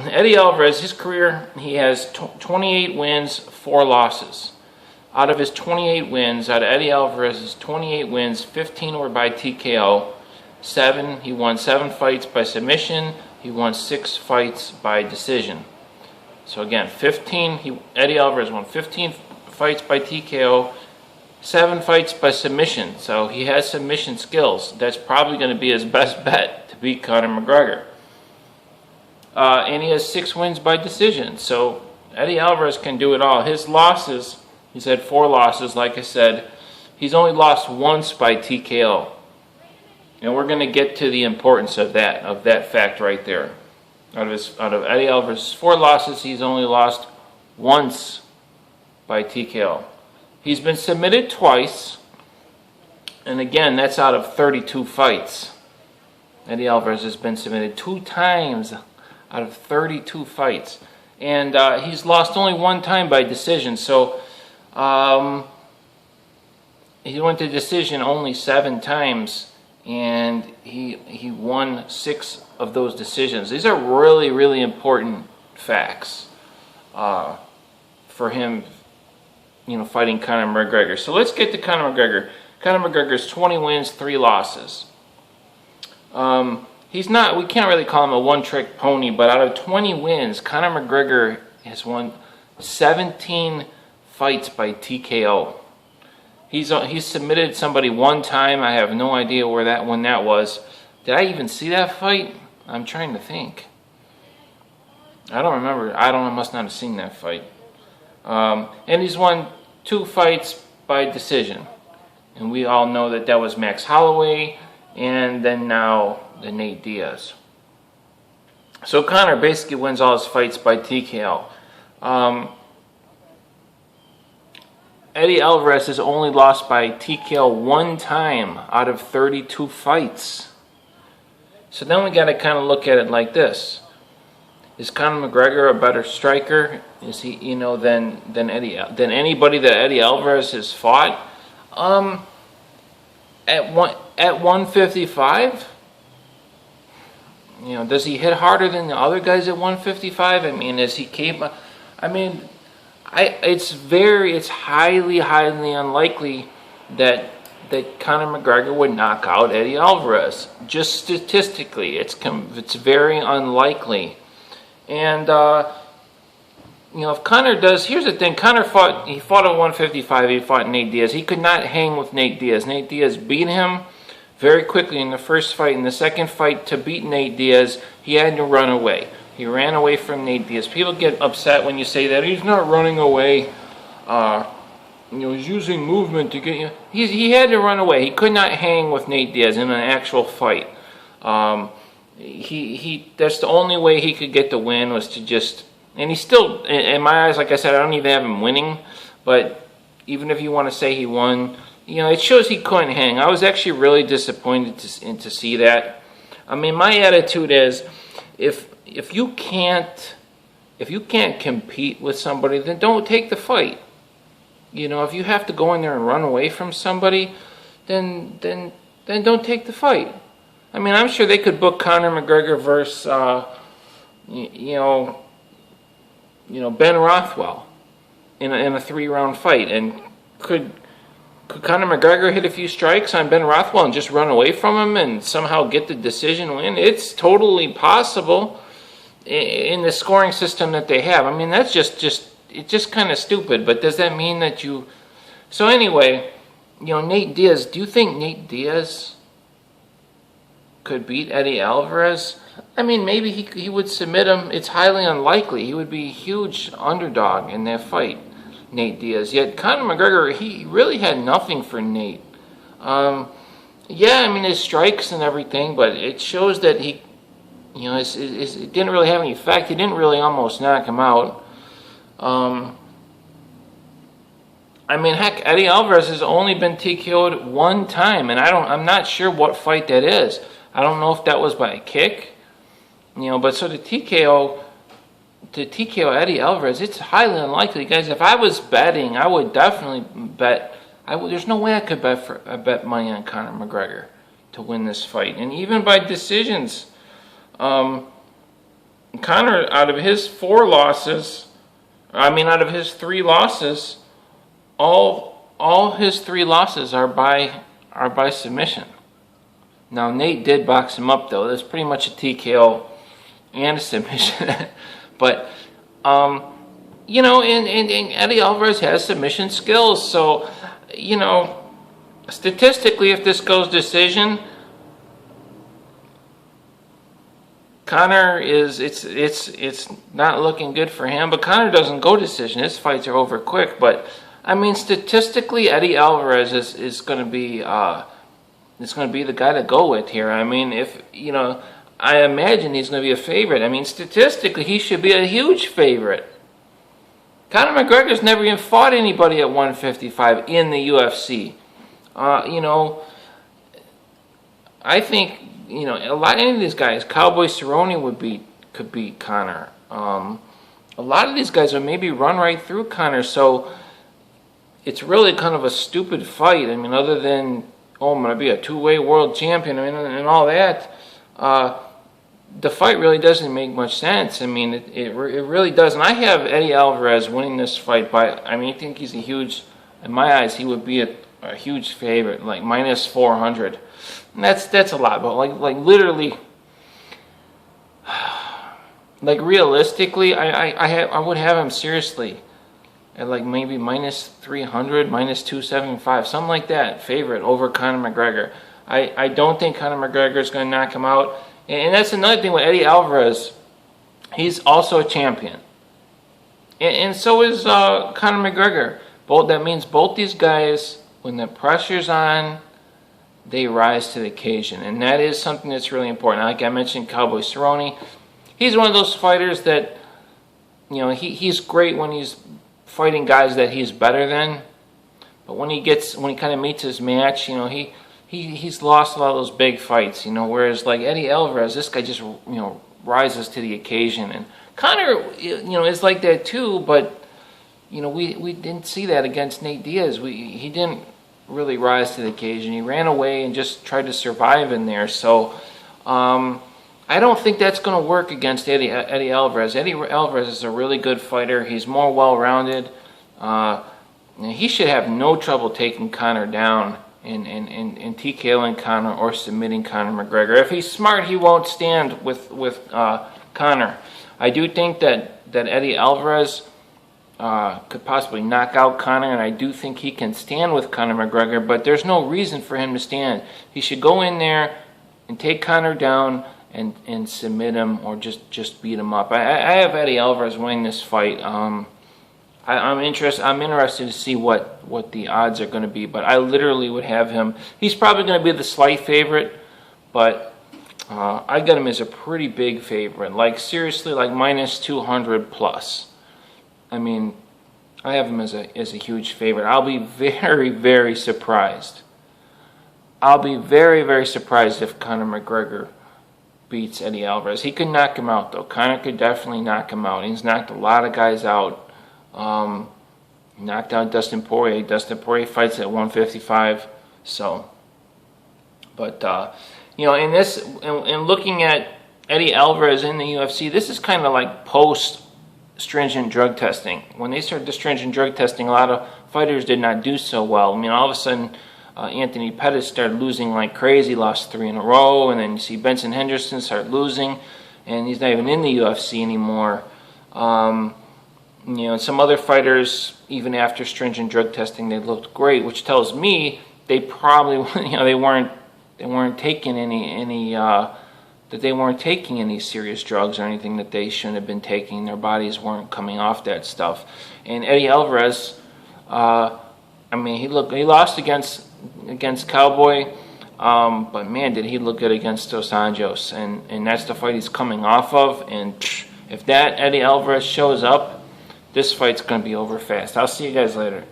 Eddie Alvarez, his career, he has 28 wins, 4 losses. Out of his 28 wins, out of Eddie Alvarez's 28 wins, 15 were by TKO. He won 7 fights by submission. He won 6 fights by decision. So again, Eddie Alvarez won 15 fights by TKO, 7 fights by submission. So he has submission skills. That's probably going to be his best bet to beat Conor McGregor. And he has 6 wins by decision. So Eddie Alvarez can do it all. His losses, he's had 4 losses, like I said. He's only lost once by TKO. And we're going to get to the importance of that fact right there. Out of Eddie Alvarez's 4 losses, he's only lost once by TKO. He's been submitted twice, and again, that's out of 32 fights. Eddie Alvarez has been submitted 2 times out of 32 fights, and he's lost only 1 time by decision. So he went to decision only 7 times. And he won 6 of those decisions. These are really, really important facts for him, fighting Conor McGregor. So let's get to Conor McGregor. Conor McGregor's 20 wins, 3 losses. We can't really call him a one-trick pony, but out of 20 wins, Conor McGregor has won 17 fights by TKO. He's submitted somebody 1 time. I have no idea when that was. Did I even see that fight? I'm trying to think. I don't remember. I must not have seen that fight. And he's won 2 fights by decision. And we all know that was Max Holloway and then now the Nate Diaz. So Conor basically wins all his fights by TKO. Eddie Alvarez has only lost by TKO 1 time out of 32 fights. So then we got to kind of look at it like this: is Conor McGregor a better striker? Is he, than anybody that Eddie Alvarez has fought? At 155, does he hit harder than the other guys at 155? I mean, is he capable? I mean, it's highly, highly unlikely that Conor McGregor would knock out Eddie Alvarez. Just statistically, it's very unlikely. And if Conor does, here's the thing: Conor fought at 155. He fought Nate Diaz. He could not hang with Nate Diaz. Nate Diaz beat him very quickly in the first fight. In the second fight, to beat Nate Diaz, he had to run away. He ran away from Nate Diaz. People get upset when you say that. He's not running away. He's using movement to get you. He had to run away. He could not hang with Nate Diaz in an actual fight. That's the only way he could get the win, was to just. And he still, in my eyes, like I said, I don't even have him winning. But even if you want to say he won, it shows he couldn't hang. I was actually really disappointed to see that. I mean, my attitude is, if you can't compete with somebody, then don't take the fight. If you have to go in there and run away from somebody, then don't take the fight. I mean, I'm sure they could book Conor McGregor versus Ben Rothwell in a 3-round fight, and could Conor McGregor hit a few strikes on Ben Rothwell and just run away from him and somehow get the decision win? It's totally possible in the scoring system that they have. I mean, that's just kind of stupid, but does that mean that you... So anyway, Nate Diaz, do you think Nate Diaz could beat Eddie Alvarez? I mean, maybe he would submit him. It's highly unlikely. He would be a huge underdog in that fight, Nate Diaz. Yet Conor McGregor, he really had nothing for Nate. His strikes and everything, but it shows that he... it didn't really have any effect. He didn't really almost knock him out. Heck, Eddie Alvarez has only been TKO'd 1 time, and I'm not sure what fight that is. I don't know if that was by a kick, but so to TKO Eddie Alvarez, it's highly unlikely, guys. If I was betting, I would definitely bet. There's no way I could bet money on Conor McGregor to win this fight, and even by decisions. Conor, out of his 3 losses, all his 3 losses are by submission. Now Nate did box him up though. That's pretty much a TKO and a submission. But you know, and Eddie Alvarez has submission skills, so you know, statistically, if this goes decision, Conor it's not looking good for him. But Conor doesn't go decision. His fights are over quick. But I mean, statistically, Eddie Alvarez is going to be the guy to go with here. I mean, if you know, I imagine he's going to be a favorite. I mean, statistically, he should be a huge favorite. Conor McGregor's never even fought anybody at 155 in the UFC. You know, I think, you know, any of these guys, Cowboy Cerrone could beat Conor. A lot of these guys would maybe run right through Conor. So it's really kind of a stupid fight. I mean, other than, oh, I'm going to be a 2-way world champion, I mean, and all that. The fight really doesn't make much sense. I mean, it really doesn't. I have Eddie Alvarez winning this fight by, I mean, I think he's a huge, in my eyes, he would be a huge favorite, like minus 400. And that's a lot, but like literally, like realistically, I would have him seriously at like maybe minus 300, minus 275, something like that, favorite over Conor McGregor. I don't think Conor McGregor is going to knock him out. And that's another thing with Eddie Alvarez. He's also a champion. And so is Conor McGregor. That means both these guys, when the pressure's on, they rise to the occasion. And that is something that's really important. Like I mentioned, Cowboy Cerrone. He's one of those fighters that, you know, he's great when he's fighting guys that he's better than. But when he kind of meets his match, you know, he's lost a lot of those big fights, you know, whereas like Eddie Alvarez, this guy just, you know, rises to the occasion. And Conor, you know, is like that too, but, you know, we didn't see that against Nate Diaz. He didn't really rise to the occasion. He ran away and just tried to survive in there. So I don't think that's going to work against Eddie Alvarez. Eddie Alvarez is a really good fighter. He's more well-rounded. He should have no trouble taking Conor down and TKOing Conor or submitting Conor McGregor. If he's smart, he won't stand with Conor. I do think that Eddie Alvarez could possibly knock out Conor, and I do think he can stand with Conor McGregor, but there's no reason for him to stand. He should go in there and take Conor down and submit him or just beat him up. I have Eddie Alvarez winning this fight. I'm interested to see what the odds are going to be, but I literally would have him. He's probably going to be the slight favorite, but I got him as a pretty big favorite. Like seriously, like minus 200 plus. I mean, I have him as a huge favorite. I'll be very, very surprised. I'll be very, very surprised if Conor McGregor beats Eddie Alvarez. He could knock him out though. Conor could definitely knock him out. He's knocked a lot of guys out. Knocked out Dustin Poirier. Dustin Poirier fights at 155. So, but you know, in looking at Eddie Alvarez in the UFC, this is kind of like post stringent drug testing. When they started the stringent drug testing, a lot of fighters did not do so well. I mean, all of a sudden, Anthony Pettis started losing like crazy, lost 3 in a row, and then you see Benson Henderson start losing, and he's not even in the UFC anymore. You know, some other fighters, even after stringent drug testing, they looked great, which tells me they probably, you know, they weren't taking any serious drugs or anything that they shouldn't have been taking. Their bodies weren't coming off that stuff. And Eddie Alvarez, I mean, he lost against Cowboy, but man, did he look good against Dos Anjos, and that's the fight he's coming off of. And if that Eddie Alvarez shows up, this fight's going to be over fast. I'll see you guys later.